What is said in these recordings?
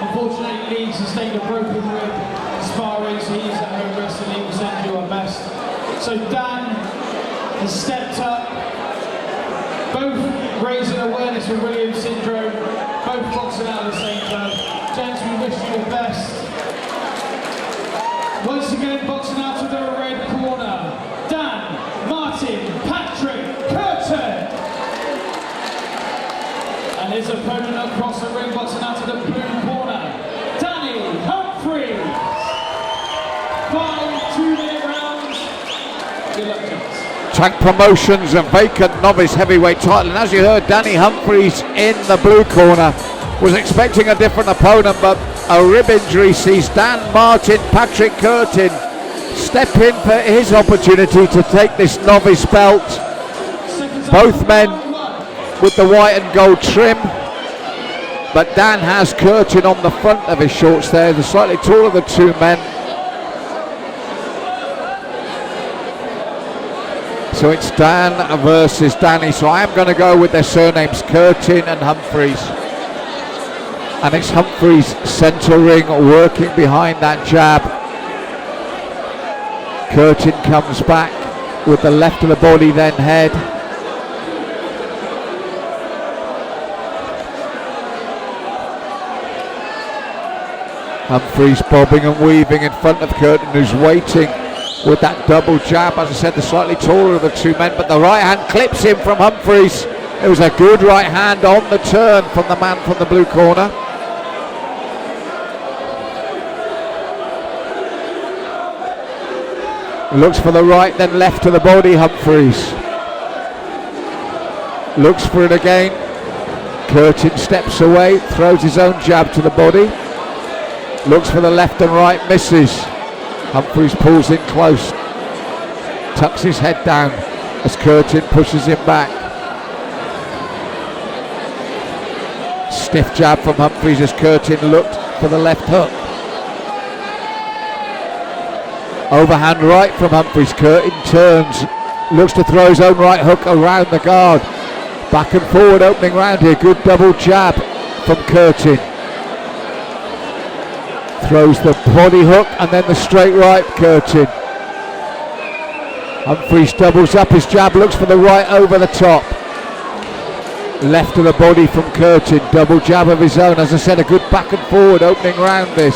Unfortunately, he sustained a broken rib sparring, so he's at home resting. We send you our best. So Dan has stepped up, both raising awareness of Williams syndrome, both boxing out of the same club. Gents, we wish you the best. Once again, boxing out of the red corner, Dan, Martin, Patrick, Curtin. And his opponent across the ring, boxing out of the blue corner, Danny Humphreys. 5 2-minute rounds. Good luck, gents. Tank Promotions and vacant novice heavyweight title, and as you heard, Danny Humphreys in the blue corner was expecting a different opponent, but a rib injury sees Dan, Martin, Patrick, Curtin step in for his opportunity to take this novice belt. Both men with the white and gold trim, but Dan has Curtin on the front of his shorts there, the slightly taller of the two men. So it's Dan versus Danny, so I am going to go with their surnames, Curtin and Humphreys. And it's Humphreys centering, working behind that jab. Curtin comes back with the left of the body, then head. Humphreys bobbing and weaving in front of Curtin, who's waiting with that double jab. As I said, the slightly taller of the two men, but the right hand clips him from Humphreys. It was a good right hand on the turn from the man from the blue corner. Looks for the right, then left to the body, Humphreys. Looks for it again. Curtin steps away, throws his own jab to the body. Looks for the left and right, misses. Humphreys pulls in close, tucks his head down as Curtin pushes him back. Stiff jab from Humphreys as Curtin looked for the left hook. Overhand right from Humphreys. Curtin turns, looks to throw his own right hook around the guard. Back and forward opening round here. Good double jab from Curtin. Throws the body hook and then the straight right, Curtin. Humphreys doubles up his jab, looks for the right over the top. Left to the body from Curtin, double jab of his own. As I said, a good back and forward opening round this.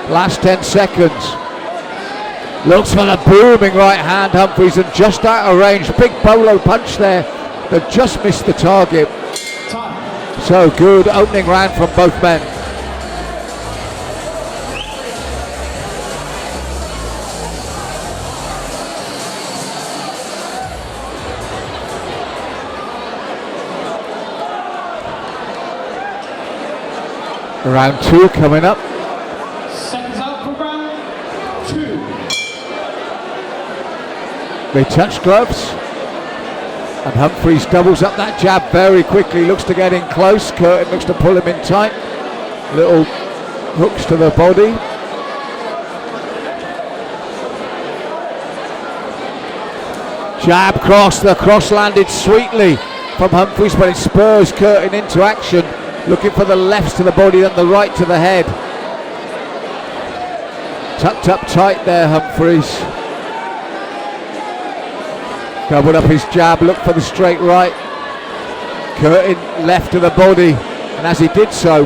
Last 10 seconds. Looks for the booming right hand, Humphreys, and just out of range. Big bolo punch there that just missed the target. So good opening round from both men. Round 2 coming up. Seconds out for round 2. They touch gloves. And Humphreys doubles up that jab very quickly. Looks to get in close. Curtin looks to pull him in tight. Little hooks to the body. Jab cross. The cross landed sweetly from Humphreys, but it spurs Curtin into action. Looking for the left to the body and the right to the head. Tucked up tight there, Humphreys. Doubled up his jab, looked for the straight right. Curtin left to the body, and as he did so,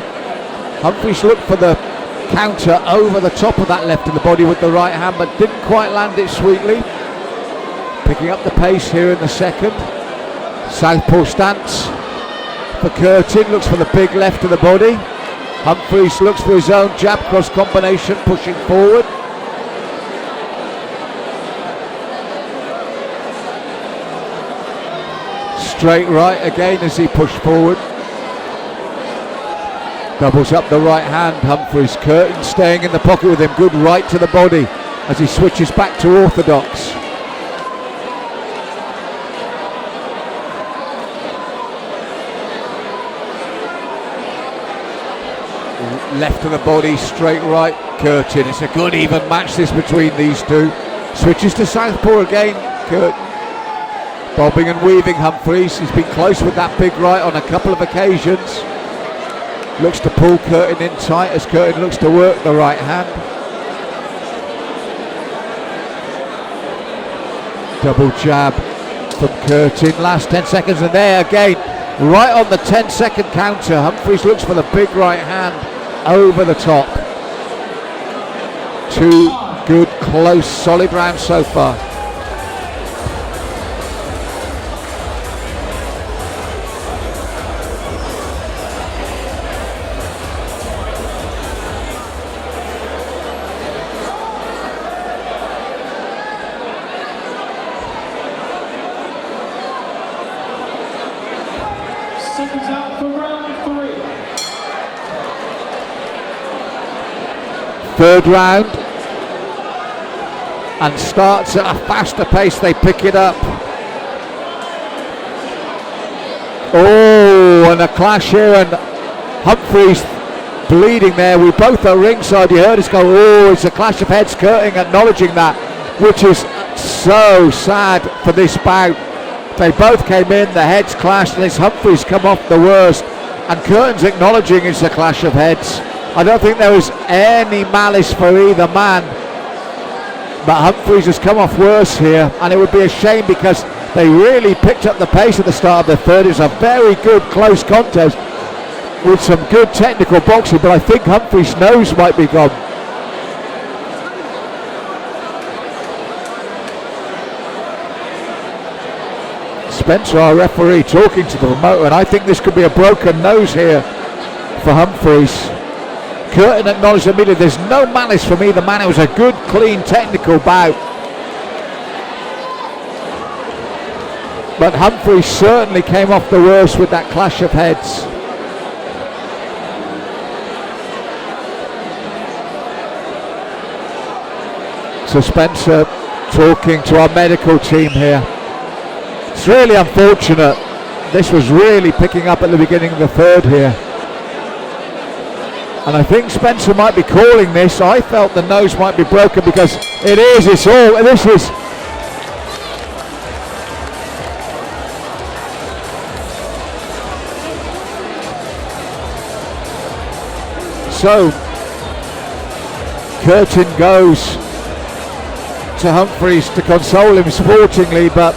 Humphreys looked for the counter over the top of that left to the body with the right hand, but didn't quite land it sweetly. Picking up the pace here in the second. Southpaw stance for Curtin, looks for the big left to the body. Humphreys looks for his own jab cross combination, pushing forward. Straight right again as he pushed forward. Doubles up the right hand, Humphreys. Curtin staying in the pocket with him, good right to the body as he switches back to orthodox. Left to the body, straight right, Curtin. It's a good even match this between these two. Switches to southpaw again, Curtin. Bobbing and weaving Humphreys. He's been close with that big right on a couple of occasions. looks to pull Curtin in tight as Curtin looks to work the right hand. Double jab from Curtin, last 10 seconds, and there again, right on the 10-second counter, Humphreys looks for the big right hand over the top. Two good, close, solid rounds so far. Seconds out for round 3. Third round, and starts at a faster pace. They pick it up. Oh, and a clash here, and Humphreys bleeding there. We both are ringside. You heard us go, oh, it's a clash of heads. Curtin acknowledging that, which is so sad for this bout. They both came in, the heads clashed, and it's Humphreys come off the worst, and Curtin's acknowledging it's a clash of heads. I don't think there was any malice for either man, but Humphreys has come off worse here, and it would be a shame because they really picked up the pace at the start of the third. It was a very good close contest with some good technical boxing, but I think Humphreys' nose might be gone. Spencer, our referee, talking to the promoter, and I think this could be a broken nose here for Humphreys. Curtin acknowledged immediately there's no malice from either man. It was a good, clean, technical bout. But Humphreys certainly came off the worst with that clash of heads. So Spencer talking to our medical team here. It's really unfortunate. This was really picking up at the beginning of the third here. And I think Spencer might be calling this. I felt the nose might be broken because it is. It's all. This is. So Curtin goes to Humphreys to console him sportingly, but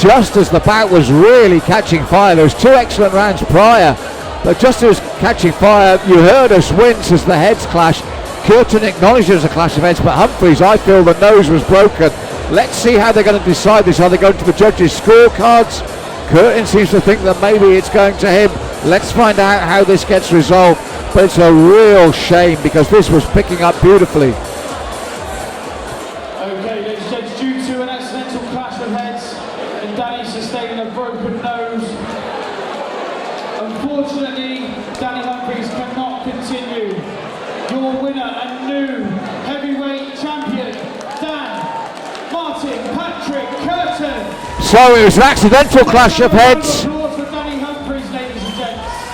just as the bout was really catching fire, there was 2 excellent rounds prior, but just as catching fire, you heard us wince as the heads clash. Curtin acknowledges a clash of heads, but Humphreys, I feel the nose was broken. Let's see how they're going to decide this. Are they going to the judges' scorecards? Curtin seems to think that maybe it's going to him. Let's find out how this gets resolved, but it's a real shame because this was picking up beautifully. Okay, ladies and gents, due to an accidental clash of heads and Danny sustaining a broken nose, unfortunately, Danny Humphreys cannot continue. Your winner and new heavyweight champion, Dan Martin Patrick Curtin. So it was an accidental clash of heads.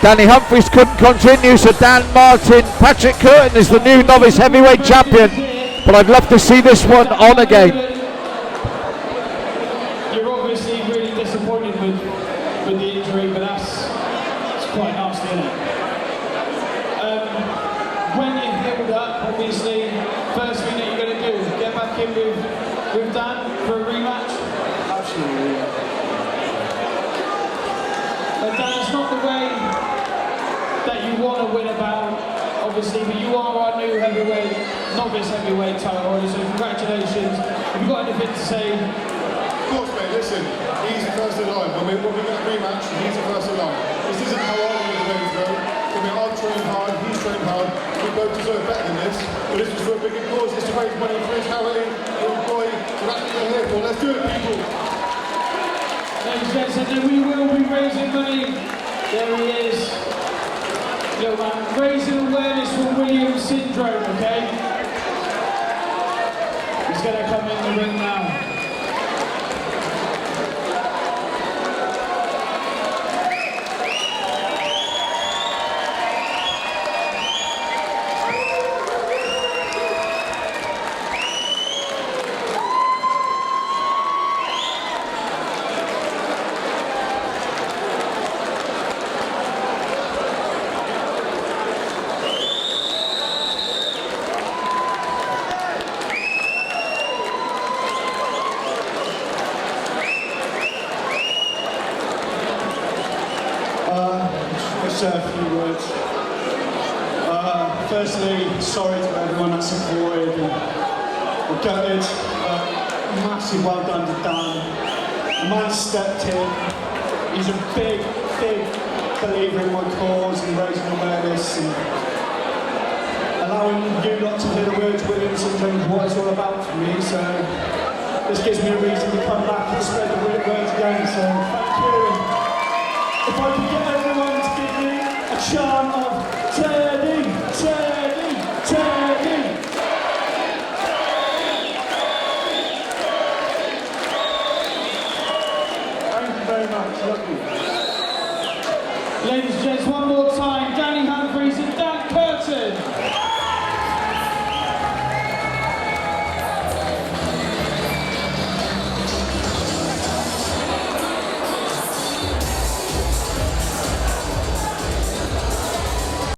Danny Humphreys couldn't continue, so Dan Martin Patrick Curtin is the new novice heavyweight champion. But I'd love to see this one on again. You're obviously really disappointed with the injury, but it's quite nasty, isn't it? When you're healed up, obviously, first thing that you're going to do, get back in with Dan for a rematch? Absolutely. But Dan, it's not the way that you want to win a bout, obviously, but you are our new novice heavyweight title holder, so congratulations. Have you got anything to say? Of course, mate, listen, he's the first in line. When we're going to rematch, he's the first in line. This isn't how I want the to go. I've trained hard, he's trained hard. We both deserve better than this, but this was for a bigger cause. It's to raise money for his charity, for boy, so that's what we're here for. Let's do it, people. Ladies and gentlemen, we will be raising money. There he is. Yo, man, raising awareness for Williams syndrome, okay? He's going to come in the ring now. Firstly, sorry to everyone that supported and were gutted, but massive well done to Dan. The man stepped in. He's a big believer in my cause and raising awareness and allowing you lot to hear the words William syndrome and what it's all about for me. So this gives me a reason to come back and spread the words again. So thank you. If I could get everyone to give me a chant of Teddy, Teddy, Teddy. Thank you very much. Love you. Ladies and gents, one more time, Danny Humphreys and Dan Curtin.